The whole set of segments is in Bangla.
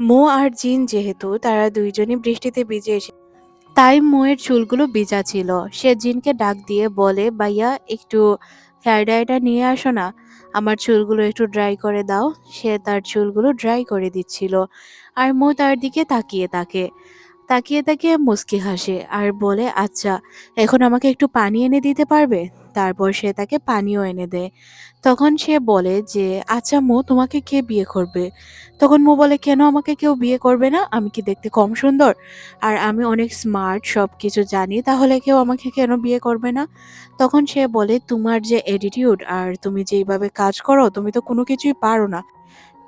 মো আর জিন যেহেতু তারা দুইজনই বৃষ্টিতে ভিজে এসে তাই মোয়ের চুলগুলো ভিজা ছিল। সে জিনকে ডাক দিয়ে বলে, ভাইয়া একটু হেয়ার ড্রায়ারটা নিয়ে আসো না, আমার চুলগুলো একটু ড্রাই করে দাও। সে তার চুলগুলো ড্রাই করে দিচ্ছিল আর মো তার দিকে তাকিয়ে থাকে। তাকিয়ে তাকিয়ে মুচকি হাসে আর বলে, আচ্ছা এখন আমাকে একটু পানি এনে দিতে পারবে? তারপর সে তাকে পানিও এনে দেয়। তখন সে বলে যে, আচ্ছা মো, তোমাকে কে বিয়ে করবে? তখন মো বলে, কেন আমাকে কেউ বিয়ে করবে না? আমি কি দেখতে কম সুন্দর? আর আমি অনেক স্মার্ট, সবকিছু জানি, তাহলে কেউ আমাকে কেন বিয়ে করবে না? তখন সে বলে, তোমার যে অ্যাটিটিউড আর তুমি যেইভাবে কাজ করো, তুমি তো কোনো কিছুই পারো না,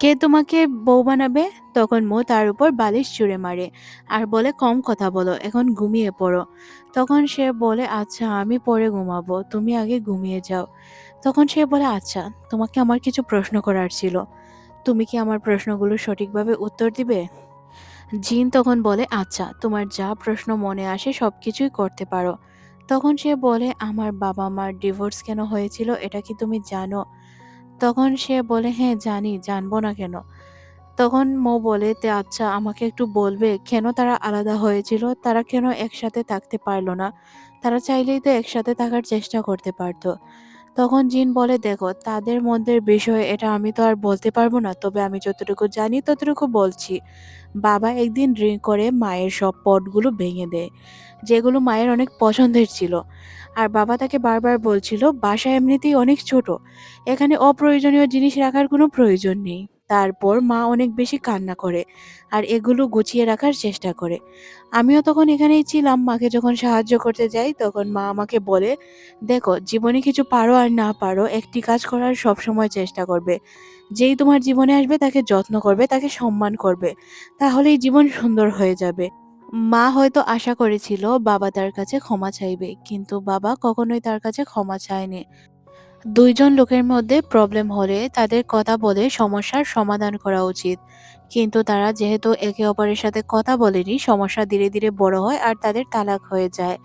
কে তোমাকে বউ বানাবে? তখন মো তার উপর বালিশ ছুঁড়ে মারে আর বলে, কম কথা বলো, এখন ঘুমিয়ে পড়ো। তখন সে বলে, আচ্ছা আমি পরে ঘুমাবো, তুমি আগে ঘুমিয়ে যাও। তখন সে বলে, আচ্ছা তোমাকে আমার কিছু প্রশ্ন করার ছিল, তুমি কি আমার প্রশ্নগুলো সঠিকভাবে উত্তর দিবে? জিন তখন বলে, আচ্ছা তোমার যা প্রশ্ন মনে আসে সবকিছুই করতে পারো। তখন সে বলে, আমার বাবা মার ডিভোর্স কেন হয়েছিল এটা কি তুমি জানো? তখন সে বলে, হ্যাঁ জানি, জানবো না কেন? তখন মো বলে, তে আচ্ছা আমাকে একটু বলবে কেন তারা আলাদা হয়েছিল? তারা কেন একসাথে থাকতে পারলো না? তারা চাইলেই তো একসাথে থাকার চেষ্টা করতে পারতো। তখন জিন বলে, দেখো তাদের মধ্যে বিষয় এটা আমি তো আর বলতে পারবো না, তবে আমি যতটুকু জানি ততটুকু বলছি। বাবা একদিন ড্রিঙ্ক করে মায়ের সব পটগুলো ভেঙে দেয়, যেগুলো মায়ের অনেক পছন্দের ছিল। আর বাবা তাকে বারবার বলছিল, বাসা এমনিতেই অনেক ছোট, এখানে অপ্রয়োজনীয় জিনিস রাখার কোনো প্রয়োজন নেই। তারপর মা অনেক বেশি কান্না করে আর এগুলো গুছিয়ে রাখার চেষ্টা করে। আমিও তখন এখানেই ছিলাম, মাকে যখন সাহায্য করতে যাই তখন মা আমাকে বলে, দেখো জীবনে কিছু পারো আর না পারো, একটি কাজ করার সব সময় চেষ্টা করবে। যেই তোমার জীবনে আসবে তাকে যত্ন করবে, তাকে সম্মান করবে, তাহলেই জীবন সুন্দর হয়ে যাবে। মা হয়তো আশা করেছিল বাবা তার কাছে ক্ষমা চাইবে, কিন্তু বাবা কখনোই তার কাছে ক্ষমা চায়নি। দুইজন লোকের মধ্যে প্রবলেম হলে তাদের কথা বলে সমস্যার সমাধান করা উচিত, কিন্তু তারা যেহেতু একে অপরের সাথে কথা বলেনি, সমস্যা ধীরে ধীরে বড় হয় আর তাদের তালাক হয়ে যায়।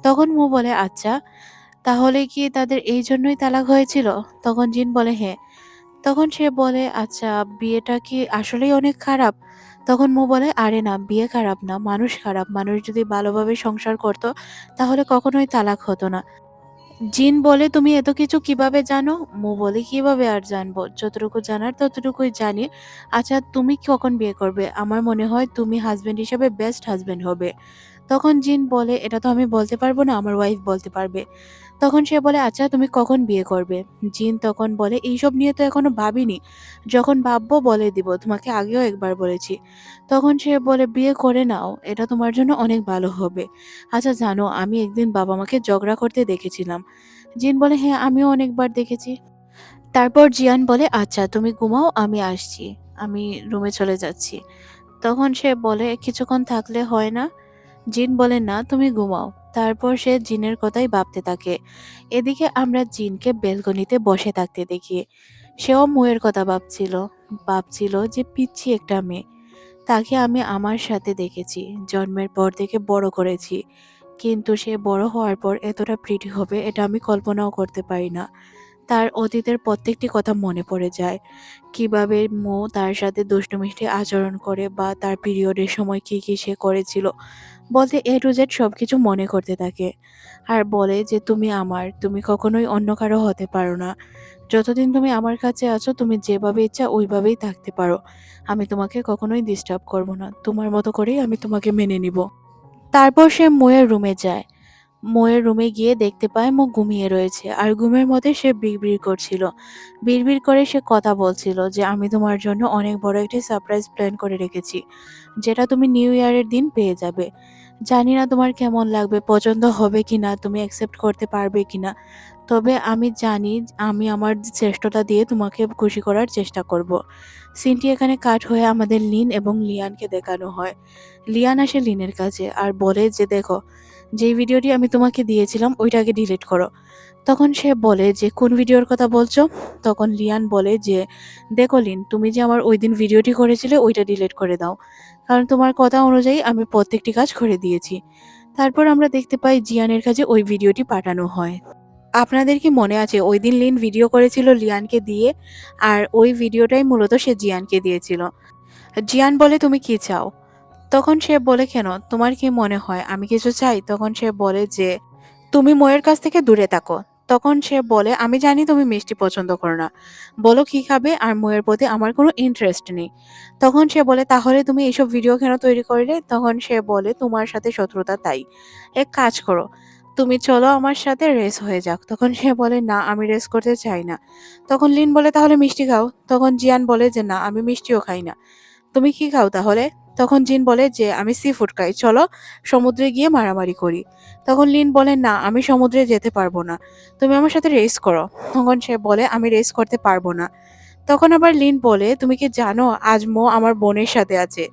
তখন মু বলে, আচ্ছা তাহলে কি তাদের এই জন্যই তালাক হয়েছিল? তখন জিন বলে, হ্যাঁ। তখন সে বলে, আচ্ছা বিয়েটা কি আসলেই অনেক খারাপ? তখন মু বলে, আরে না, বিয়ে খারাপ না, মানুষ খারাপ। মানুষ যদি ভালোভাবে সংসার করতো তাহলে কখনোই তালাক হতো না। জিন বলে, তুমি এত কিছু কিভাবে জানো? মু বলে, কিভাবে আর জানবো, যতটুকু জানার ততটুকুই জানি। আচ্ছা তুমি কখন বিয়ে করবে? আমার মনে হয় তুমি হাজবেন্ড হিসেবে বেস্ট হাজবেন্ড হবে। তখন জিন বলে, এটা তো আমি বলতে পারবো না, আমার ওয়াইফ বলতে পারবে। তখন সে বলে, আচ্ছা তুমি কখন বিয়ে করবে? জিন তখন বলে, এইসব নিয়ে তো এখনো ভাবিনি, যখন ভাববো বলে দিব, তোমাকে আগেও একবার বলেছি। তখন সে বলে, বিয়ে করে নাও, এটা তোমার জন্য অনেক ভালো হবে। আচ্ছা জানো, আমি একদিন বাবা মাকে ঝগড়া করতে দেখেছিলাম। জিন বলে, হ্যাঁ আমিও অনেকবার দেখেছি। তারপর জিয়ান বলে, আচ্ছা তুমি ঘুমাও, আমি আসছি, আমি রুমে চলে যাচ্ছি। তখন সে বলে, কিছুক্ষণ থাকলে হয় না? জিন বলে, না তুমি ঘুমাও। তারপর সে জিনের কথাই ভাবতে থাকে। এদিকে আমরা জিনকে বেলকনিতে বসে থাকতে দেখি। সেও মুয়ের কথা ভাবছিল। ভাবছিল যে পিচ্ছি একটা মেয়ে, তাকে আমি আমার সাথে দেখেছি, জন্মের পর থেকে বড় করেছি, কিন্তু সে বড় হওয়ার পর এতটা প্রিটি হবে এটা আমি কল্পনাও করতে পারি না। তার অতীতের প্রত্যেকটি কথা মনে পড়ে যায়, কিভাবে মো তার সাথে দুষ্টুমিষ্টি আচরণ করে বা তার পিরিয়ডের সময় কি কি সে করেছিল, বলতে এ টু জেড সবকিছু মনে করতে থাকে। আর বলে যে, তুমি আমার, তুমি কখনোই অন্য কারো হতে পারো না। যতদিন তুমি আমার কাছে আছো তুমি যেভাবে ইচ্ছা ওইভাবেই থাকতে পারো, আমি তোমাকে কখনোই ডিস্টার্ব করব না, তোমার মতো করেই আমি তোমাকে মেনে নিব। তারপর সে মোয়ের রুমে যায়। মোয়ের রুমে গিয়ে দেখতে পায় মো ঘুমিয়ে রয়েছে আর ঘুমের মধ্যে সে বিড়বিড় করছিল। বিড়বিড় করে সে কথা বলছিল যে, আমি তোমার জন্য অনেক বড় একটি সারপ্রাইজ প্ল্যান করে রেখেছি, যেটা তুমি নিউ ইয়ারের দিন পেয়ে যাবে। জানি না তোমার কেমন লাগবে, পছন্দ হবে কিনা, তুমি অ্যাকসেপ্ট করতে পারবে কিনা, তবে আমি জানি আমি আমার চেষ্টাটা দিয়ে তোমাকে খুশি করার চেষ্টা করব। সিনটি এখানে কাট হয়ে আমাদের লিন এবং লিয়ানকে দেখানো হয়। লিয়ান আসে লিনের কাছে আর বলে যে, দেখো যেই ভিডিওটি আমি তোমাকে দিয়েছিলাম ওইটাকে ডিলিট করো। তখন সে বলে যে, কোন ভিডিওর কথা বলছো? তখন লিয়ান বলে যে, দেখো লিন, তুমি যে আমার ওই দিন ভিডিওটি করেছিলে ওইটা ডিলিট করে দাও, কারণ তোমার কথা অনুযায়ী আমি প্রত্যেকটি কাজ করে দিয়েছি। তারপর আমরা দেখতে পাই জিয়ানের কাছে ওই ভিডিওটি পাঠানো হয়। আপনাদের কি মনে আছে ওই দিন লিন ভিডিও করেছিল লিয়ানকে দিয়ে, আর ওই ভিডিওটাই মূলত সে জিয়ানকে দিয়েছিল। জিয়ান বলে তুমি কি চাও? তখন সে বলে কেন তোমার কি মনে হয় আমি কিছু চাই? তখন সে বলে যে তুমি ময়ের কাছ থেকে দূরে থাকো। তখন সে বলে আমি জানি তুমি মিষ্টি পছন্দ করো না, বলো কি খাবে? আর ময়ের প্রতি আমার কোনো ইন্টারেস্ট নেই। তখন সে বলে তাহলে তুমি এইসব ভিডিও কেন তৈরি করলে? তখন সে বলে তোমার সাথে শত্রুতা তাই। এক কাজ করো, তুমি চলো আমার সাথে রেস হয়ে যাক। তখন সে বলে না আমি রেস করতে চাই না। তখন লিন বলে তাহলে মিষ্টি খাও। তখন জিয়ান বলে যে না আমি মিষ্টিও খাই না। তুমি কি খাও তাহলে? তখন জিন বলে যে আমি সি ফুড খাই, চলো সমুদ্রে গিয়ে মারামারি করি। তখন লিন বলে না আমি সমুদ্রে যেতে পারবো না, তুমি আমার সাথে রেস করো। তখন সে বলে আমি রেস করতে পারবো না। তখন আবার লিন বলে তুমি কি জানো আজ মো আমার বোনের সাথে আছে,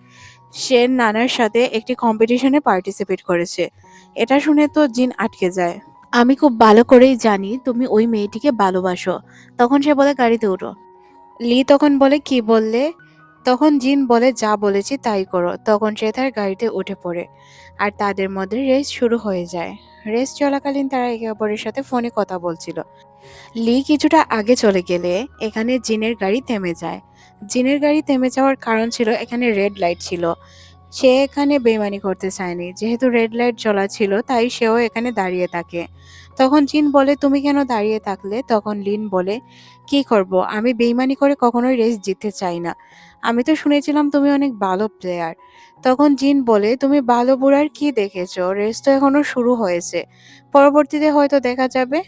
সে নানার সাথে একটি কম্পিটিশনে পার্টিসিপেট করেছে। এটা শুনে তো জিন আটকে যায়। আমি খুব ভালো করেই জানি তুমি ওই মেয়েটিকে ভালোবাসো। তখন সে বলে গাড়িতে উঠো। লি তখন বলে কি বললে? তখন জিন বলে যা বলেছি তাই করো। তখন সে তার গাড়িতে উঠে পড়ে আর তাদের মধ্যে রেস শুরু হয়ে যায়। রেস চলাকালীন তারা একে অপরের সাথে ফোনে কথা বলছিল। লি কিছুটা আগে চলে গেলে এখানে জিনের গাড়ি থেমে যায়। জিনের গাড়ি থেমে যাওয়ার কারণ ছিল এখানে রেড লাইট ছিল। সে এখানে বেইমানি করতে চায়নি, যেহেতু রেড লাইট জ্বলা ছিল তাই সেও এখানে দাঁড়িয়ে থাকে। তখন জিন বলে তুমি কেন দাঁড়িয়ে থাকলে? তখন লিন বলে কি করব, আমি বেইমানি করে কখনোই রেস জিততে চাই না। আমি তো শুনেছিলাম তুমি অনেক ভালো প্লেয়ার। তখন জিন বলে তুমি ভালো বুড়ার কি দেখেছো, রেস তো এখনো শুরু হয়েছে, পরবর্তীতে হয়তো দেখা যাবে।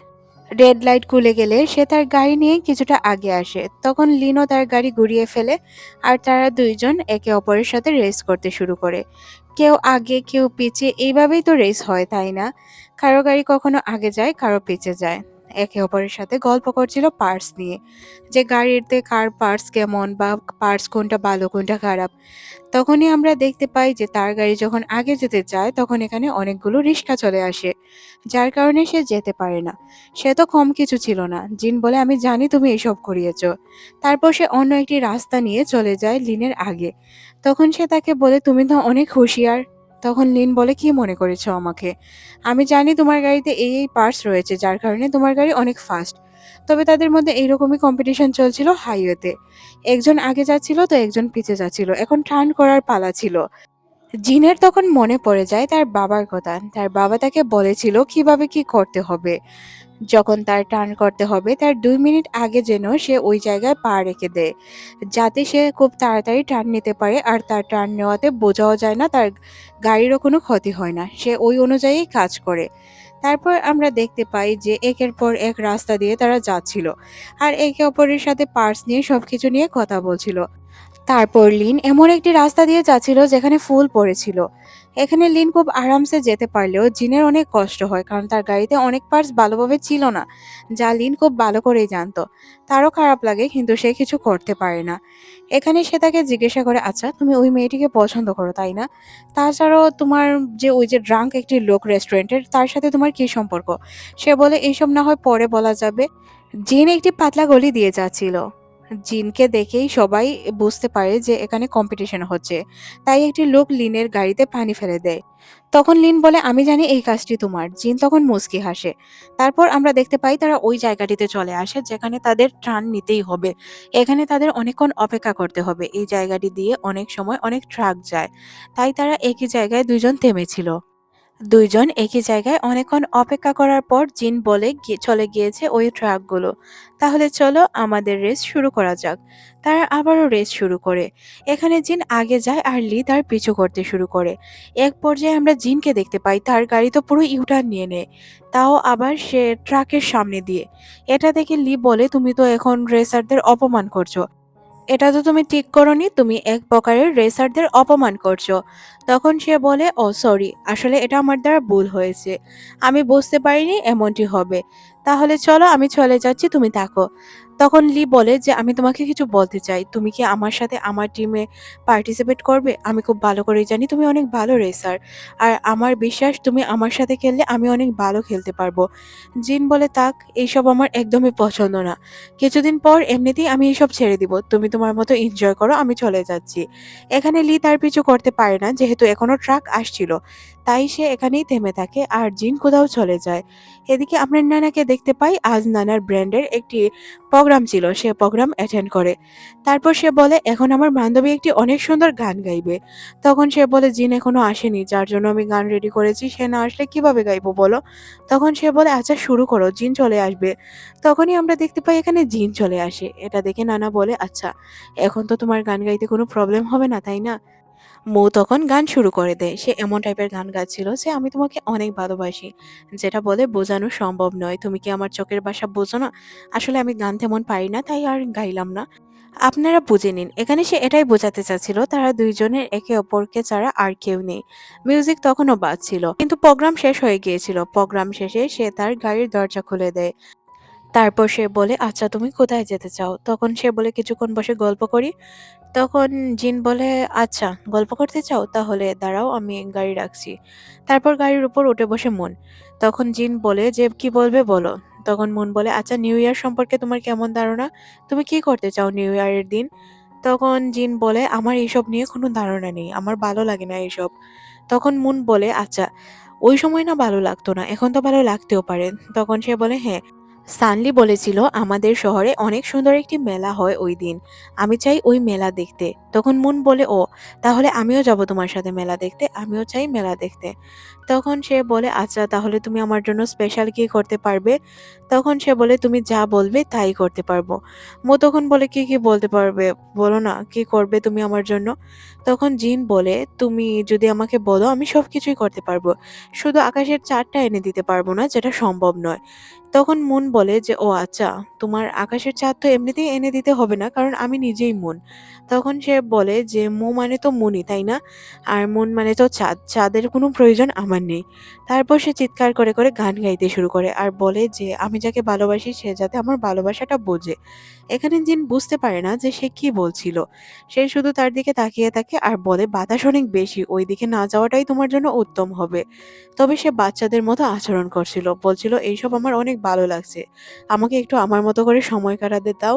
রেড লাইট খুলে গেলে সে তার গাড়ি নিয়ে কিছুটা আগে আসে। তখন লিনও তার গাড়ি ঘুরিয়ে ফেলে আর তারা দুইজন একে অপরের সাথে রেস করতে শুরু করে। কেউ আগে কেউ পিছে, এইভাবেই তো রেস হয় তাই না? কারো গাড়ি কখনো আগে যায় কারো পিছে যায়। একে অপরের সাথে গল্প করছিল পার্টস নিয়ে, যে গাড়িতে কার পার্টস কেমন বা পার্টস কোনটা ভালো কোনটা খারাপ। তখনই আমরা দেখতে পাই যে তার গাড়ি যখন আগে যেতে চায় তখন এখানে অনেকগুলো রিস্কা চলে আসে, যার কারণে সে যেতে পারে না। সে তো কম কিছু ছিল না। জিন বলে আমি জানি তুমি এসব করিয়েছ। তারপর সে অন্য একটি রাস্তা নিয়ে চলে যায় লিনের আগে। তখন সে তাকে বলে তুমি তো অনেক হুঁশিয়ার। তখন লিন বলে কি মনে করেছো আমাকে? আমি জানি তোমার গাড়িতে এই পার্টস রয়েছে যার কারণে তোমার গাড়ি অনেক ফাস্ট। তবে তাদের মধ্যে এইরকমই কম্পিটিশন চলছিল হাইওয়েতে। একজন আগে যাচ্ছিল তো একজন পিছে যাচ্ছিল, এখন টার্ন করার পালা ছিল। জিনের তখন মনে পড়ে যায় তার বাবার কথা। তার বাবা তাকে বলেছিল কিভাবে কি করতে হবে। যখন তার টার্ন করতে হবে তার 2 মিনিট আগে যেন সে ওই জায়গায় পা রেখে দেয়, যাতে সে খুব তাড়াতাড়ি টার্ন নিতে পারে আর তার টার্ন নেওয়াতে বোঝাও যায় না, তার গাড়িরও কোনো ক্ষতি হয় না। সে ওই অনুযায়ী কাজ করে। তারপর আমরা দেখতে পাই যে একের পর এক রাস্তা দিয়ে তারা যাচ্ছিল আর একে অপরের সাথে পার্স নিয়ে সবকিছু নিয়ে কথা বলছিল। তারপর লিন এমন একটি রাস্তা দিয়ে যাচ্ছিল যেখানে ফুল পড়েছিল। এখানে লিন খুব আরামসে যেতে পারলেও জিনের অনেক কষ্ট হয়, কারণ তার গাড়িতে অনেক পার্টস ভালোভাবে ছিল না, যা লিন খুব ভালো করেই জানতো। তারও খারাপ লাগে কিন্তু সে কিছু করতে পারে না। এখানে সে তাকে জিজ্ঞাসা করে আচ্ছা তুমি ওই মেয়েটিকে পছন্দ করো তাই না? তাছাড়াও তোমার যে ওই যে ড্রাঙ্ক একটি লোক রেস্টুরেন্টের, তার সাথে তোমার কি সম্পর্ক? সে বলে এইসব না হয় পরে বলা যাবে। জিন একটি পাতলা গলি দিয়ে যাচ্ছিল। জিনকে দেখেই সবাই বুঝতে পারে যে এখানে কম্পিটিশন হচ্ছে, তাই একটি লোক লিনের গাড়িতে পানি ফেলে দেয়। তখন লিন বলে আমি জানি এই কাজটি তোমার। জিন তখন মুচকি হাসে। তারপর আমরা দেখতে পাই তারা ওই জায়গাটিতে চলে আসে যেখানে তাদের ট্রান নিতেই হবে। এখানে তাদের অনেকক্ষণ অপেক্ষা করতে হবে, এই জায়গাটি দিয়ে অনেক সময় অনেক ট্রাক যায়, তাই তারা একই জায়গায় দুইজন থেমেছিল। দুইজন একই জায়গায় অনেকক্ষণ অপেক্ষা করার পর জিন বলে চলে গিয়েছে ওই ট্রাকগুলো। তাহলে চলো আমাদের রেস শুরু করা যাক। তারা আবারও রেস শুরু করে। এখানে জিন আগে যায় আর লি তার পিছু করতে শুরু করে। এক পর্যায়ে আমরা জিনকে দেখতে পাই তার গাড়ি তো পুরো ইউটার্ন নিয়ে নেয়, তাও আবার সে ট্রাকের সামনে দিয়ে। এটা দেখে লি বলে তুমি তো এখন রেসারদের অপমান করছো, এটা তো তুমি ঠিক করোনি, তুমি এক প্রকারের রেসারদের অপমান করছো। তখন সে বলে ও সরি, আসলে এটা আমার দ্বারা ভুল হয়েছে, আমি বুঝতে পারিনি এমনটি হবে। তাহলে চলো আমি চলে যাচ্ছি, তুমি থাকো। তখন লি বলে যে আমি তোমাকে কিছু বলতে চাই, তুমি কি আমার সাথে আমার টিমে পার্টিসিপেট করবে? আমি খুব ভালো করেই জানি তুমি অনেক ভালো রেসার, আর আমার বিশ্বাস তুমি আমার সাথে খেললে আমি অনেক ভালো খেলতে পারবো। জিন বলে থাক, এইসব আমার একদমই পছন্দ না। কিছুদিন পর এমনিতেই আমি এসব ছেড়ে দিব, তুমি তোমার মতো এনজয় করো, আমি চলে যাচ্ছি। এখানে লি তার পিছু করতে পারে না, যেহেতু এখনো ট্রাক আসছিল, তাই সে এখানেই থেমে থাকে আর জিন কোথাও চলে যায়। এদিকে আমরা নানাকে দেখতে পাই আজ নানার ব্র্যান্ডের একটি প্রোগ্রাম ছিল, সে প্রোগ্রাম অ্যাটেন্ড করে। তারপর সে বলে এখন আমার বান্ধবী একটি অনেক সুন্দর গান গাইবে। তখন সে বলে জিন এখনো আসেনি, যার জন্য আমি গান রেডি করেছি, সে না আসলে কিভাবে গাইবো বলো। তখন সে বলে আচ্ছা শুরু করো, জিন চলে আসবে। তখনই আমরা দেখতে পাই এখানে জিন চলে আসে। এটা দেখে নানা বলে আচ্ছা এখন তো তোমার গান গাইতে কোনো প্রবলেম হবে না, তাই না? মৌ তখন গান শুরু করে দেয়। সে এমন টাইপের গান গাচ্ছিল যে আমি তোমাকে অনেক ভালোবাসি, যেটা বলে বোঝানো সম্ভব নয়। তুমি কি আমার চোখের ভাষা বোঝো না? আসলে আমি গান তেমন পারি না, তাই আর গাইলাম না। আপনারা বুঝে নিন। এখানে সে এটাই বোঝাতে চাচ্ছিল তারা দুইজনের একে অপরকে ছাড়া আর কেউ নেই। মিউজিক তখনও বাজছিল। কিন্তু প্রোগ্রাম শেষ হয়ে গিয়েছিল। প্রোগ্রাম শেষে সে তার গাড়ির দরজা খুলে দেয়। তারপর সে বলে আচ্ছা তুমি কোথায় যেতে চাও? তখন সে বলে কিছুক্ষণ বসে গল্প করি। তখন জিন বলে আচ্ছা গল্প করতে চাও, তাহলে দাঁড়াও আমি গাড়ি রাখছি। তারপর গাড়ির উপর উঠে বসে মন। তখন জিন বলে যে কি বলবে বলো। তখন মন বলে আচ্ছা নিউ ইয়ার সম্পর্কে তোমার কেমন ধারণা? তুমি কি করতে চাও নিউ ইয়ারের দিন? তখন জিন বলে আমার এইসব নিয়ে কোনো ধারণা নেই, আমার ভালো লাগে না এইসব। তখন মুন বলে আচ্ছা ওই সময় না ভালো লাগতো না, এখন তো ভালো লাগতেও পারে। তখন সে বলে হ্যাঁ, সানলি বলেছিল আমাদের শহরে অনেক সুন্দর একটি মেলা হয় ওই দিন, আমি চাই ওই মেলা দেখতে। তখন মুন বলে ও তাহলে আমিও যাব তোমার সাথে মেলা দেখতে, আমিও চাই মেলা দেখতে। তখন সে বলে আচ্ছা তাহলে তুমি আমার জন্য স্পেশাল কি করতে পারবে? তখন সে বলে তুমি যা বলবে তাই করতে পারবো। মো তখন বলে কি কি বলতে পারবে বলো না, কি করবে তুমি আমার জন্য? তখন জিন বলে তুমি যদি আমাকে বলো আমি সবকিছুই করতে পারবো, শুধু আকাশের চাঁদটা এনে দিতে পারবো না, যেটা সম্ভব নয়। তখন মুন বলে যে ও আচ্ছা তোমার আকাশের চাঁদ তো এমনিতেই এনে দিতে হবে না, কারণ আমি নিজেই মুন। তখন সে বলে যে মু মানে তো মুনই তাই না, আর মুন মানে তো চাঁদ, চাঁদের কোনো প্রয়োজন আমার নেই। তারপর সে চিৎকার করে করে গান গাইতে শুরু করে আর বলে যে আমি যাকে ভালোবাসি সে যাতে আমার ভালোবাসাটা বোঝে। এখানে জিন বুঝতে পারে না যে সে কি বলছিল। সে শুধু তার দিকে তাকিয়ে থাকে আর বলে বাতাস অনেক বেশি, ওই দিকে না যাওয়াটাই তোমার জন্য উত্তম হবে। তবে সে বাচ্চাদের মতো আচরণ করছিল, বলছিল এইসব আমার অনেক ভালো লাগছে, আমাকে একটু আমার মতো করে সময় কাটাতে দাও।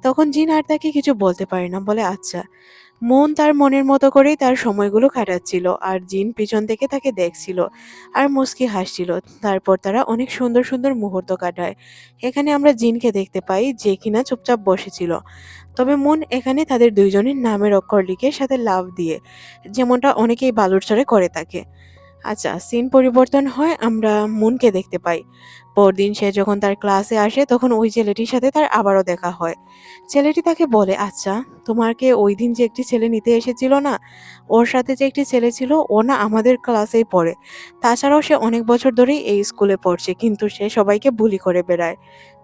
তখন জিন আর তাকে কিছু বলতে পারে না, বলে আচ্ছা। মন তার মনের মতো করেই তার সময়গুলো কাটাচ্ছিল আর জিন পিছন থেকে তাকে দেখছিল আর মুস্কি হাসছিল। তারপর তারা অনেক সুন্দর সুন্দর মুহূর্ত কাটায়। এখানে আমরা জিনকে দেখতে পাই যে কিনা চুপচাপ বসেছিল। তবে মন এখানে তাদের দুইজনের নামের অক্ষর লিখে সাথে লাভ দিয়ে, যেমনটা অনেকেই বালুর চরে করে থাকে। আচ্ছা সিন পরিবর্তন হয়, আমরা মুনকে দেখতে পাই। পরদিন সে যখন তার ক্লাসে আসে তখন ওই ছেলেটির সাথে তার আবারও দেখা হয়। ছেলেটি তাকে বলে আচ্ছা তোমাকে ওই দিন যে একটি ছেলে নিতে এসেছিল না, ওর সাথে যে একটি ছেলে ছিল ও না আমাদের ক্লাসেই পড়ে। তাছাড়াও সে অনেক বছর ধরেই এই স্কুলে পড়ছে, কিন্তু সে সবাইকে বুলি করে বেড়ায়।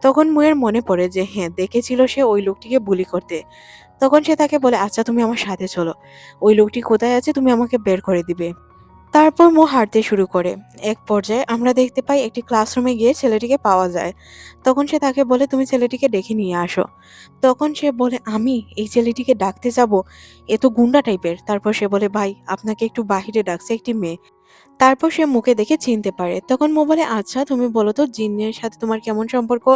তখন মুয়ের মনে পড়ে যে হ্যাঁ দেখেছিল সে ওই লোকটিকে বুলি করতে। তখন সে তাকে বলে আচ্ছা তুমি আমার সাথে চলো, ওই লোকটি কোথায় আছে তুমি আমাকে বের করে দিবে। তারপর মো হাঁটতে শুরু করে। এক পর্যায়ে আমরা দেখতে পাই একটি ক্লাসরুমে গিয়ে ছেলেটিকে পাওয়া যায়। তখন সে তাকে বলে তুমি ছেলেটিকে ডেকে নিয়ে আসো। তখন সে বলে আমি এই ছেলেটিকে ডাকতে যাব, এ তো গুন্ডা টাইপের। তারপর সে বলে ভাই আপনাকে একটু বাহিরে ডাকছে একটি মেয়ে। তারপর সে মুখে দেখে চিনতে পারে। তখন মো বলে আচ্ছা তুমি বলো তো জিনের সাথে তোমার কেমন সম্পর্ক?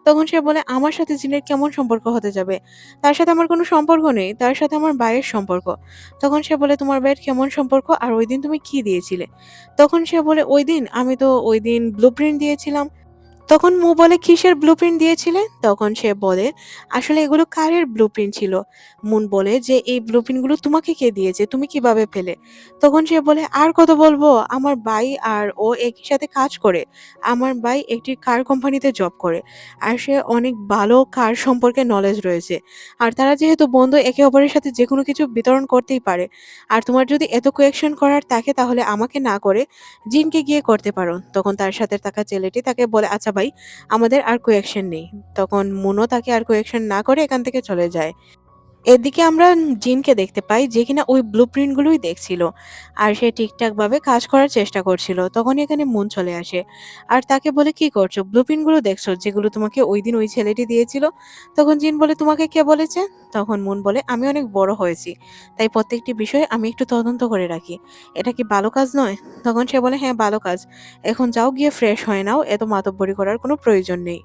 তখন সে বলে আমার সাথে জিনের কেমন সম্পর্ক হতে যাবে, তার সাথে আমার কোনো সম্পর্ক নেই, তার সাথে আমার ভাইয়ের সম্পর্ক। তখন সে বলে তোমার ভাইয়ের কেমন সম্পর্ক, আর ওই দিন তুমি কি দিয়েছিলে? তখন সে বলে ওই দিন আমি তো ওই দিন ব্লুপ্রিন্ট দিয়েছিলাম। তখন মু বলে কিসের ব্লুপ্রিন্ট দিয়েছিলে? তখন সে বলে আসলে এগুলো কারের ব্লুপ্রিন্ট ছিল। মুন বলে যে এই ব্লুপ্রিন্টগুলো তোমাকে কে দিয়েছে, তুমি কিভাবে পেলে? তখন সে বলে আর কত বলবো, আমার ভাই আর ও একই সাথে কাজ করে। আমার ভাই একটি কার কোম্পানিতে জব করে আর সে অনেক ভালো কার সম্পর্কে নলেজ রয়েছে। আর তারা যেহেতু বন্ধু একে অপরের সাথে যে কোনো কিছু বিতরণ করতেই পারে। আর তোমার যদি এত কোয়েকশন করার থাকে তাহলে আমাকে না করে জিনকে গিয়ে করতে পারো। তখন তার সাথে থাকা ছেলেটি তাকে বলে আচ্ছা ভাই আমাদের আর কোয়েকশন নেই। তখন মুনো তাকে আর কোয়েকশন না করে এখান থেকে চলে যায়। এদিকে আমরা জিনকে দেখতে পাই যে কিনা ওই ব্লুপ্রিন্ট গুলোই দেখছিল আর সে ঠিকঠাক ভাবে কাজ করার চেষ্টা করছিল। তখন এখানে মুন চলে আসে আর তাকে বলে কি করছো, ব্লুপ্রিন্ট গুলো দেখছো যেগুলো তোমাকে ওই দিন ওই ছেলেটি দিয়েছিল? তখন জিন বলে তোমাকে কে বলেছে? তখন মুন বলে আমি অনেক বড় হয়েছি, তাই প্রত্যেকটি বিষয়ে আমি একটু তদন্ত করে রাখি, এটা কি ভালো কাজ নয়? তখন সে বলে হ্যাঁ ভালো কাজ, এখন যাও গিয়ে ফ্রেশ হয়ে নাও, এত মাতব্বরি করার কোনো প্রয়োজন নেই।